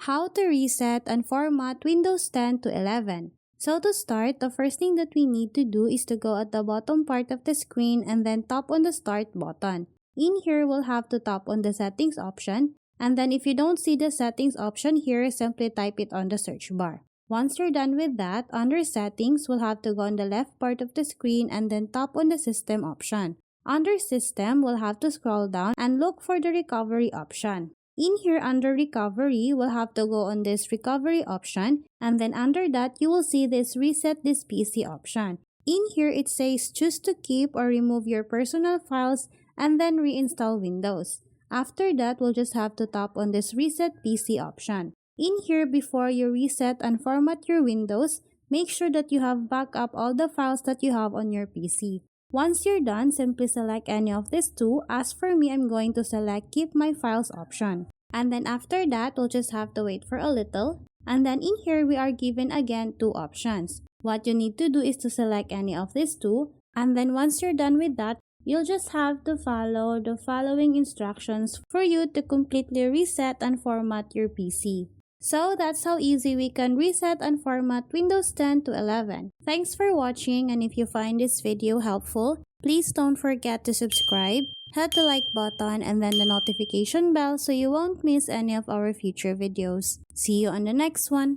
How to reset and format Windows 10 to 11. So to start, the first thing that we need to do is to go at the bottom part of the screen and then tap on the Start button. In here, we'll have to tap on the Settings option, and then if you don't see the Settings option here, simply type it on the search bar. Once you're done with that, under Settings, we'll have to go on the left part of the screen and then tap on the System option. Under System, we'll have to scroll down and look for the Recovery option. In here, under Recovery, we'll have to go on this Recovery option, and then under that, you will see this Reset this PC option. In here, it says choose to keep or remove your personal files and then reinstall Windows. After that, we'll just have to tap on this Reset PC option. In here, before you reset and format your Windows, make sure that you have backed up all the files that you have on your PC. Once you're done, simply select any of these two. As for me, I'm going to select Keep My Files option. And then after that, we'll just have to wait for a little. And then in here, we are given again two options. What you need to do is to select any of these two. And then once you're done with that, you'll just have to follow the following instructions for you to completely reset and format your PC. So that's how easy we can reset and format Windows 10 to 11. Thanks for watching, and if you find this video helpful, please don't forget to subscribe, hit the like button and then the notification bell so you won't miss any of our future videos. See you on the next one.